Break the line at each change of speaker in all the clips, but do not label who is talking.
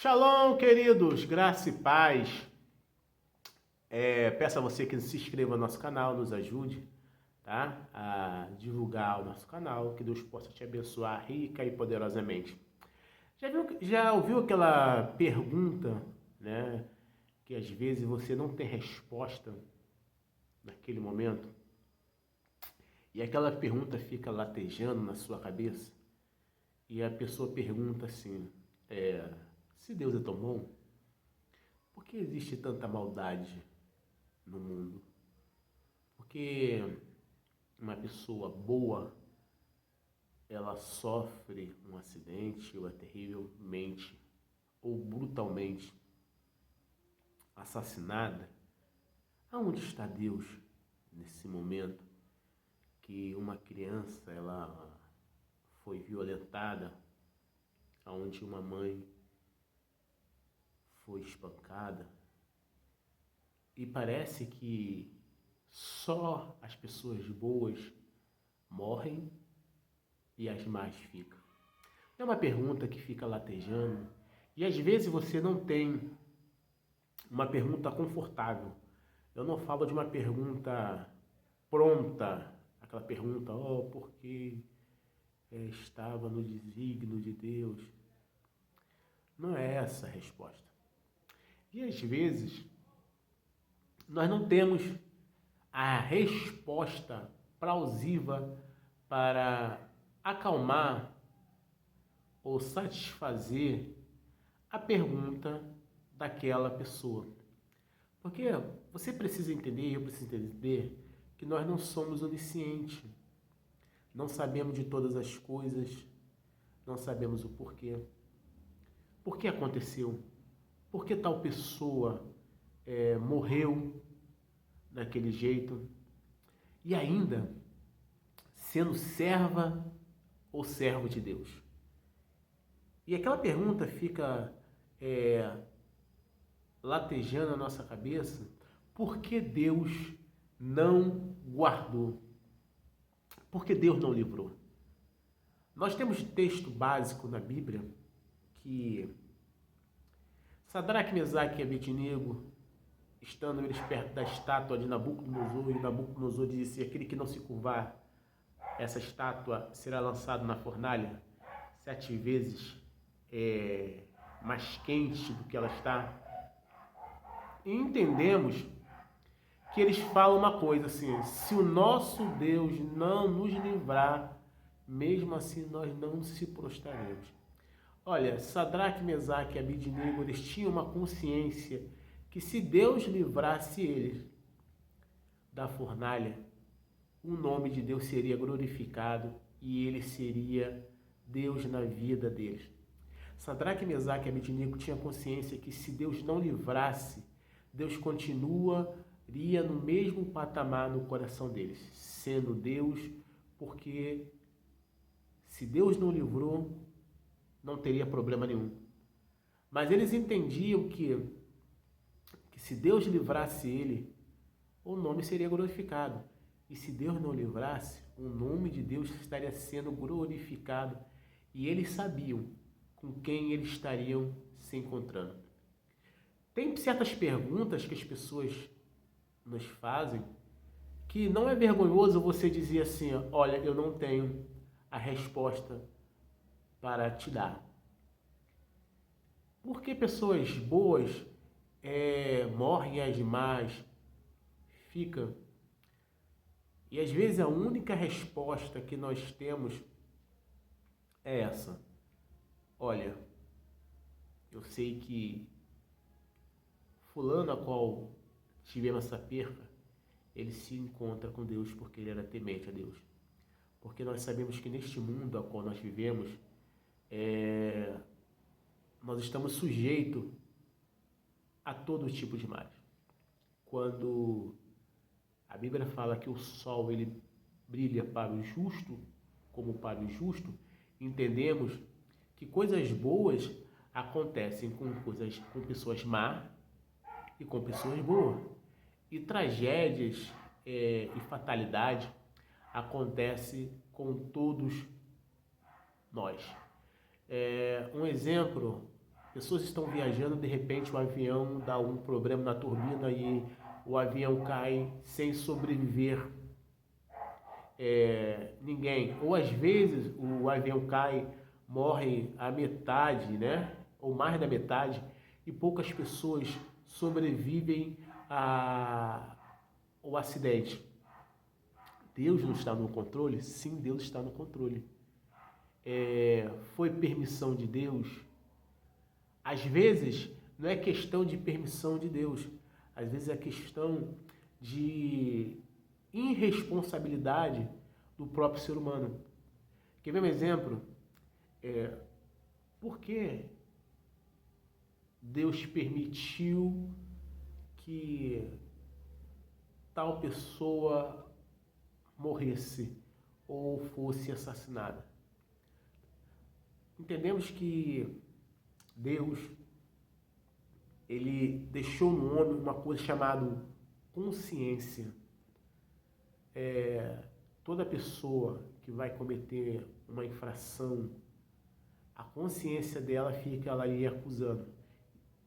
Shalom, queridos, graça e paz. Peço a você que se inscreva no nosso canal, nos ajude, tá? A divulgar o nosso canal, que Deus possa te abençoar rica e poderosamente. Já ouviu aquela pergunta, né? Que às vezes você não tem resposta naquele momento e aquela pergunta fica latejando na sua cabeça e a pessoa pergunta assim: se Deus é tão bom, por que existe tanta maldade no mundo? Porque uma pessoa boa, ela sofre um acidente ou é terrivelmente ou brutalmente assassinada. Aonde está Deus nesse momento que uma criança ela foi violentada, aonde uma mãe foi espancada? E parece que só as pessoas boas morrem e as más ficam. É uma pergunta que fica latejando e às vezes você não tem uma pergunta confortável. Eu não falo de uma pergunta pronta, aquela pergunta, por que estava no desígnio de Deus? Não é essa a resposta. E às vezes nós não temos a resposta plausível para acalmar ou satisfazer a pergunta daquela pessoa. Porque você precisa entender, eu preciso entender, que nós não somos oniscientes. Não sabemos de todas as coisas, não sabemos o porquê. Por que aconteceu? Por que tal pessoa morreu daquele jeito? E ainda, sendo serva ou servo de Deus? E aquela pergunta fica latejando na nossa cabeça: por que Deus não guardou? Por que Deus não livrou? Nós temos texto básico na Bíblia que Sadraque, Mesaque e Abednego, estando eles perto da estátua de Nabucodonosor, e Nabucodonosor disse: aquele que não se curvar essa estátua será lançado na fornalha 7 vezes mais quente do que ela está. E entendemos que eles falam uma coisa assim: se o nosso Deus não nos livrar, mesmo assim nós não se prostraremos. Olha, Sadraque, Mesaque e Abednego, eles tinham uma consciência que se Deus livrasse eles da fornalha, o nome de Deus seria glorificado e ele seria Deus na vida deles. Sadraque, Mesaque e Abednego tinham consciência que se Deus não livrasse, Deus continuaria no mesmo patamar no coração deles, sendo Deus, porque se Deus não livrou, não teria problema nenhum. Mas eles entendiam que se Deus livrasse ele, o nome seria glorificado. E se Deus não livrasse, o nome de Deus estaria sendo glorificado. E eles sabiam com quem eles estariam se encontrando. Tem certas perguntas que as pessoas nos fazem que não é vergonhoso você dizer assim: olha, eu não tenho a resposta para te dar. Por que pessoas boas morrem e as más ficam? E às vezes a única resposta que nós temos é essa: olha, eu sei que fulano a qual tivemos essa perca, ele se encontra com Deus porque ele era temente a Deus. Porque nós sabemos que neste mundo a qual nós vivemos, nós estamos sujeitos a todo tipo de males. Quando a Bíblia fala que o sol ele brilha para o justo como para o injusto, entendemos que coisas boas acontecem com pessoas más e com pessoas boas. E tragédias e fatalidade acontecem com todos nós. Um exemplo Pessoas estão viajando, de repente o avião dá um problema na turbina e o avião cai sem sobreviver ninguém. Ou às vezes o avião cai, morre a metade, né? Ou mais da metade, e poucas pessoas sobrevivem ao acidente. Deus não está no controle? Sim, Deus está no controle. Foi permissão de Deus? Às vezes, não é questão de permissão de Deus. Às vezes é questão de irresponsabilidade do próprio ser humano. Quer ver um exemplo? Por que Deus permitiu que tal pessoa morresse ou fosse assassinada? Entendemos que Deus, ele deixou no homem uma coisa chamada consciência. Toda pessoa que vai cometer uma infração, a consciência dela fica ela aí acusando.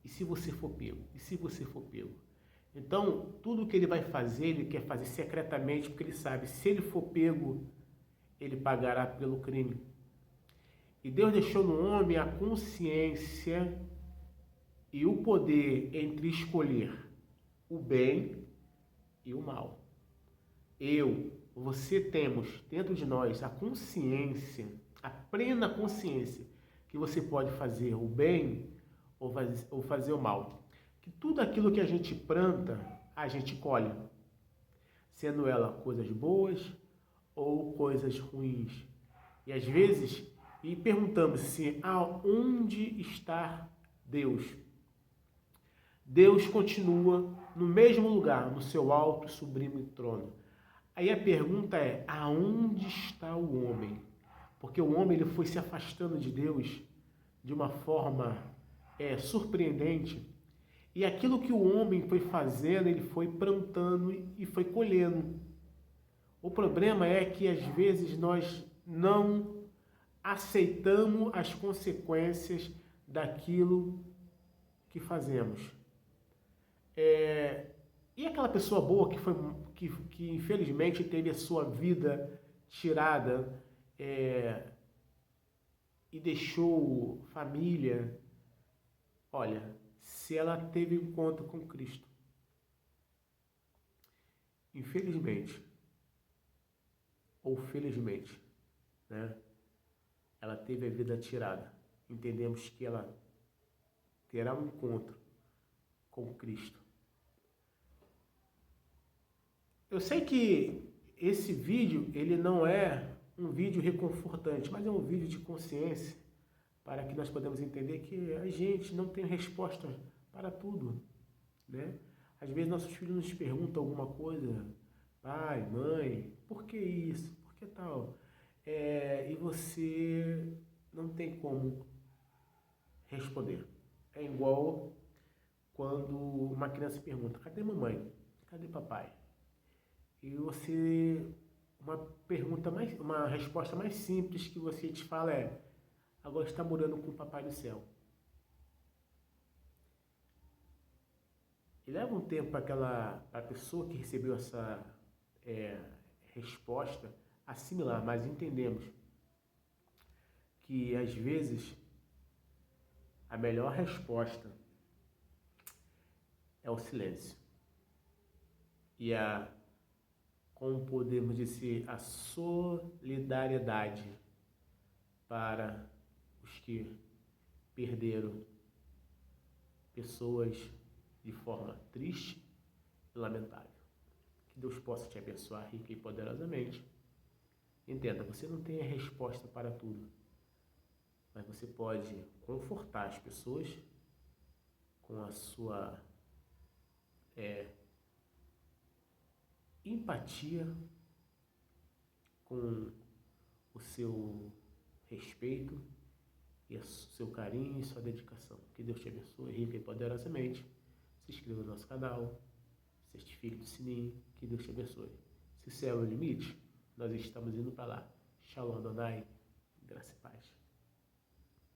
E se você for pego? E se você for pego? Então, tudo que ele vai fazer, ele quer fazer secretamente, porque ele sabe, se ele for pego, ele pagará pelo crime. E Deus deixou no homem a consciência e o poder entre escolher o bem e o mal. Você temos dentro de nós a consciência, a plena consciência, que você pode fazer o bem ou fazer o mal. Que tudo aquilo que a gente planta, a gente colhe. Sendo ela coisas boas ou coisas ruins. E às vezes, perguntamos-se aonde está Deus? Deus continua no mesmo lugar, no seu alto e sublime trono. Aí a pergunta é, aonde está o homem? Porque o homem ele foi se afastando de Deus de uma forma surpreendente. E aquilo que o homem foi fazendo, ele foi plantando e foi colhendo. O problema é que às vezes nós não aceitamos as consequências daquilo que fazemos. E aquela pessoa boa que infelizmente teve a sua vida tirada e deixou família, olha, se ela teve encontro com Cristo, infelizmente ou felizmente, né, ela teve a vida tirada, entendemos que ela terá um encontro com Cristo. Eu sei que esse vídeo, ele não é um vídeo reconfortante, mas é um vídeo de consciência, para que nós podemos entender que a gente não tem resposta para tudo, né? Às vezes nossos filhos nos perguntam alguma coisa, pai, mãe, por que isso? Por que tal? E você não tem como responder. É igual quando uma criança pergunta, cadê mamãe? Cadê papai? E você, uma resposta mais simples que você te fala é, agora está morando com o papai do céu. E leva um tempo para a pessoa que recebeu essa resposta assimilar, mas entendemos que às vezes a melhor resposta é o silêncio. E como podemos dizer, a solidariedade para os que perderam pessoas de forma triste e lamentável. Que Deus possa te abençoar rica e poderosamente. Entenda, você não tem a resposta para tudo, mas você pode confortar as pessoas com a sua empatia, com o seu respeito e o seu carinho e sua dedicação. Que Deus te abençoe rica e poderosamente. Se inscreva no nosso canal, certifique do sininho. Que Deus te abençoe. Se o céu é o limite, nós estamos indo para lá. Shalom Adonai, graça e paz.